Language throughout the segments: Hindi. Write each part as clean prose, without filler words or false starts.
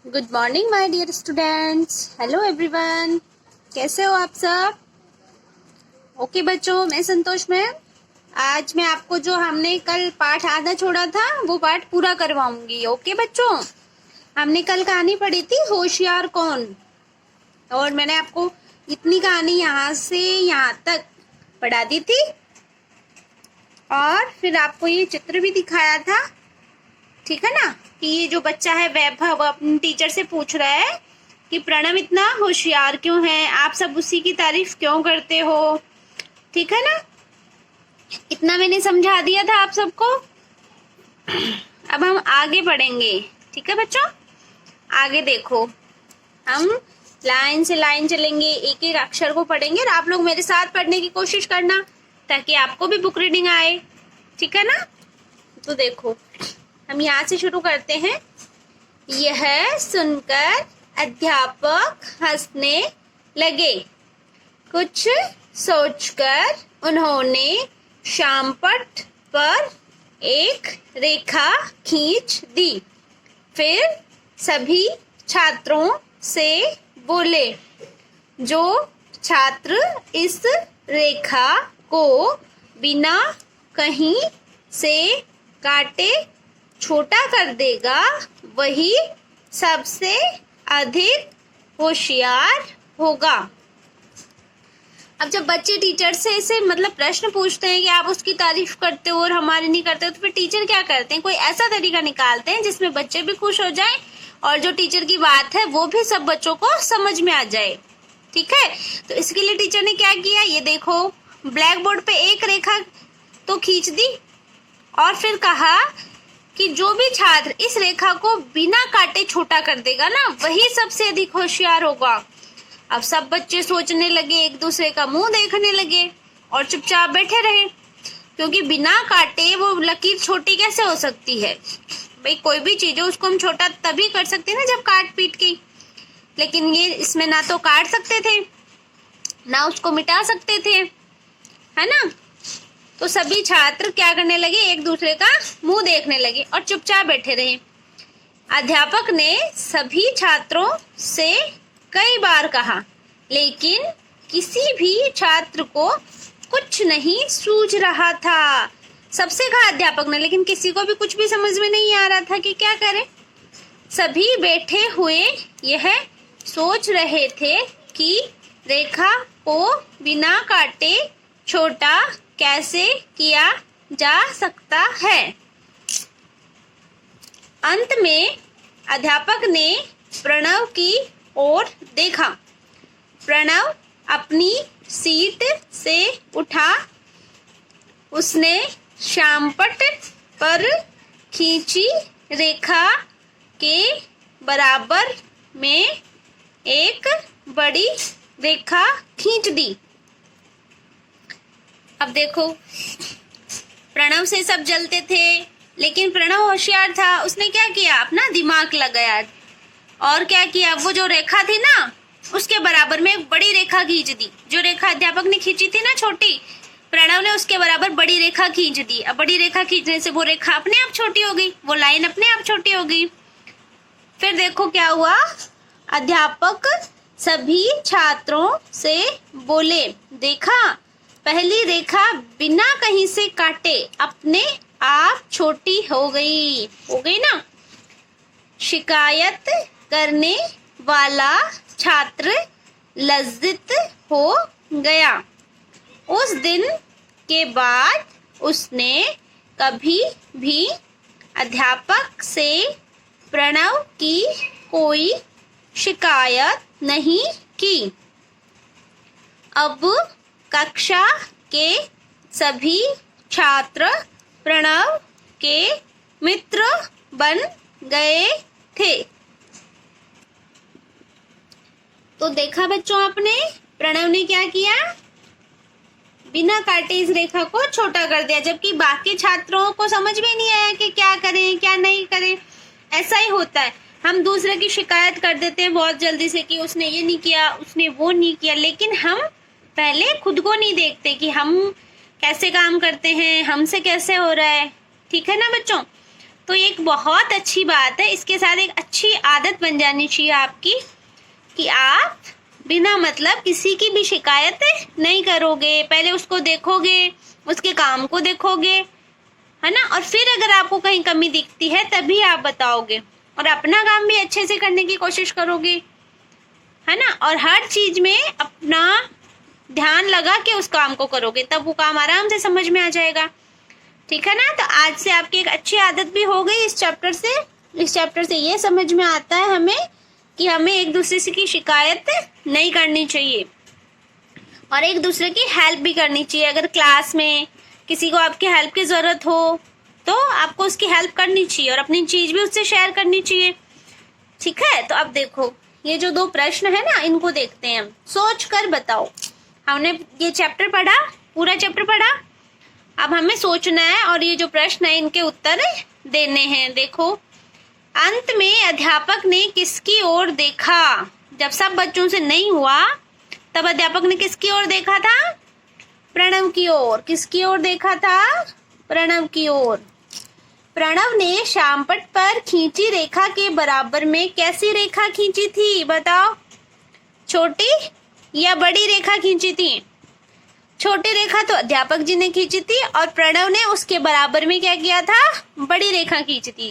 Good morning my dear students. Hello everyone, कैसे हो आप सब? ओके बच्चों, मैं संतोष मैम। आज मैं आपको जो हमने कल पाठ आधा छोड़ा था वो पाठ पूरा करवाऊंगी। ओके बच्चों, हमने कल कहानी पढ़ी थी होशियार कौन, और मैंने आपको इतनी कहानी यहाँ से यहाँ तक पढ़ा दी थी और फिर आपको ये चित्र भी दिखाया था। ठीक है ना, कि ये जो बच्चा है वैभव अपने टीचर से पूछ रहा है कि प्रणव इतना होशियार क्यों है, आप सब उसी की तारीफ क्यों करते हो। ठीक है ना, इतना मैंने समझा दिया था आप सबको। अब हम आगे पढ़ेंगे। ठीक है बच्चों, आगे देखो, हम लाइन से लाइन चलेंगे, एक एक अक्षर को पढ़ेंगे और आप लोग मेरे साथ पढ़ने की कोशिश करना ताकि आपको भी बुक रीडिंग आए। ठीक है ना, तो देखो हम यहाँ से शुरू करते हैं। यह सुनकर अध्यापक हंसने लगे। कुछ सोचकर उन्होंने श्यामपट्ट पर एक रेखा खींच दी। फिर सभी छात्रों से बोले, जो छात्र इस रेखा को बिना कहीं से काटे छोटा कर देगा वही सबसे अधिक होशियार होगा। अब जब बच्चे टीचर से ऐसे मतलब प्रश्न पूछते हैं कि आप उसकी तारीफ करते हो और हमारी नहीं करते हो, तो फिर टीचर क्या करते हैं, कोई ऐसा तरीका निकालते हैं जिसमें बच्चे भी खुश हो जाएं और जो टीचर की बात है वो भी सब बच्चों को समझ में आ जाए। ठीक है, तो इसके लिए टीचर ने क्या किया, ये देखो ब्लैक बोर्ड पे एक रेखा तो खींच दी और फिर कहा कि जो भी छात्र इस रेखा को बिना काटे छोटा कर देगा ना वही सबसे अधिक होशियार होगा। अब सब बच्चे सोचने लगे, एक दूसरे का मुंह देखने लगे और चुपचाप बैठे रहे, क्योंकि बिना काटे वो लकीर छोटी कैसे हो सकती है। भाई कोई भी चीज है उसको हम छोटा तभी कर सकते हैं ना जब काट पीट के, लेकिन ये इसमें ना तो काट सकते थे ना उसको मिटा सकते थे, है ना। तो सभी छात्र क्या करने लगे, एक दूसरे का मुंह देखने लगे और चुपचाप बैठे रहे। अध्यापक ने सभी छात्रों से कई बार कहा, लेकिन किसी भी छात्र को कुछ नहीं सूझ रहा था। सबसे कहा अध्यापक ने, लेकिन किसी को भी कुछ भी समझ में नहीं आ रहा था कि क्या करें। सभी बैठे हुए यह सोच रहे थे कि रेखा को बिना काटे छोटा कैसे किया जा सकता है। अंत में अध्यापक ने प्रणव की ओर देखा। प्रणव अपनी सीट से उठा। उसने श्यामपट्ट पर खींची रेखा के बराबर में एक बड़ी रेखा खींच दी। अब देखो, प्रणव से सब जलते थे, लेकिन प्रणव होशियार था। उसने क्या किया, अपना दिमाग लगाया और क्या किया, वो जो रेखा थी ना उसके बराबर में एक बड़ी रेखा खींच दी। जो रेखा अध्यापक ने खींची थी ना छोटी, प्रणव ने उसके बराबर बड़ी रेखा खींच दी। अब बड़ी रेखा खींचने से वो रेखा अपने आप छोटी हो गई, वो लाइन अपने आप छोटी हो गई। फिर देखो क्या हुआ, अध्यापक सभी छात्रों से बोले, देखा पहली रेखा बिना कहीं से काटे अपने आप छोटी हो गई ना। शिकायत करने वाला छात्र लज्जित हो गया। उस दिन के बाद उसने कभी भी अध्यापक से प्रणव की कोई शिकायत नहीं की। अब कक्षा के सभी छात्र प्रणव के मित्र बन गए थे। तो देखा बच्चों आपने, प्रणव ने क्या किया, बिना काटे इस रेखा को छोटा कर दिया, जबकि बाकी छात्रों को समझ में नहीं आया कि क्या करें क्या नहीं करें। ऐसा ही होता है, हम दूसरे की शिकायत कर देते हैं बहुत जल्दी से कि उसने ये नहीं किया उसने वो नहीं किया, लेकिन हम पहले खुद को नहीं देखते कि हम कैसे काम करते हैं, हमसे कैसे हो रहा है। ठीक है ना बच्चों, तो ये एक बहुत अच्छी बात है। इसके साथ एक अच्छी आदत बन जानी चाहिए आपकी कि आप बिना मतलब किसी की भी शिकायत नहीं करोगे। पहले उसको देखोगे, उसके काम को देखोगे, है ना, और फिर अगर आपको कहीं कमी दिखती है तभी आप बताओगे, और अपना काम भी अच्छे से करने की कोशिश करोगे, है ना, और हर चीज में अपना ध्यान लगा के उस काम को करोगे, तब वो काम आराम से समझ में आ जाएगा। ठीक है ना। तो आज से आपकी एक अच्छी आदत भी हो गई इस चैप्टर से। इस चैप्टर से ये समझ में आता है हमें कि हमें एक दूसरे से की शिकायत नहीं करनी चाहिए और एक दूसरे की हेल्प भी करनी चाहिए। अगर क्लास में किसी को आपकी हेल्प की जरूरत हो तो आपको उसकी हेल्प करनी चाहिए और अपनी चीज भी उससे शेयर करनी चाहिए। ठीक है। तो अब देखो ये जो 2 प्रश्न है ना, इनको देखते हैं हम। सोच कर बताओ। हमने ये चैप्टर पढ़ा, पूरा चैप्टर पढ़ा, अब हमें सोचना है और ये जो प्रश्न है इनके उत्तर देने हैं। देखो, अंत में अध्यापक ने किसकी ओर देखा? जब सब बच्चों से नहीं हुआ तब अध्यापक ने किसकी ओर देखा था? प्रणव की ओर। किसकी ओर देखा था? प्रणव की ओर। प्रणव ने श्यामपट्ट पर खींची रेखा के बराबर में कैसी रेखा खींची थी? बताओ, छोटी या बड़ी रेखा खींची थी? छोटी रेखा तो अध्यापक जी ने खींची थी और प्रणव ने उसके बराबर में क्या किया था? बड़ी रेखा खींची थी।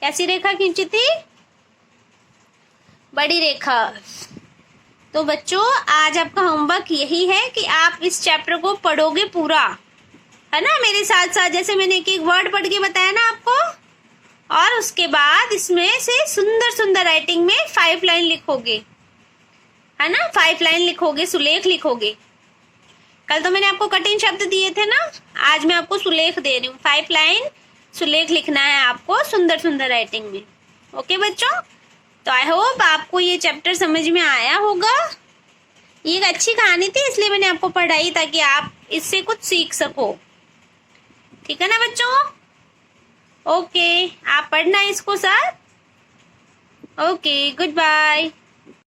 कैसी रेखा खींची थी? बड़ी रेखा। तो बच्चों आज आपका होमवर्क यही है कि आप इस चैप्टर को पढ़ोगे पूरा, है ना, मेरे साथ साथ। जैसे मैंने एक एक वर्ड पढ़ के बताया ना आपको, और उसके बाद इसमें से सुंदर सुंदर राइटिंग में 5 लाइन लिखोगे, है ना, 5 लाइन लिखोगे, सुलेख लिखोगे। कल तो मैंने आपको कठिन शब्द दिए थे ना, आज मैं आपको सुलेख दे रही हूँ। 5 लाइन सुलेख लिखना है आपको सुंदर सुंदर राइटिंग में। ओके बच्चों, तो आई होप आपको ये चैप्टर समझ में आया होगा। ये एक अच्छी कहानी थी इसलिए मैंने आपको पढ़ाई, ताकि आप इससे कुछ सीख सको। ठीक है ना बच्चों? ओके, आप पढ़ना इसको सर। Okay, good bye.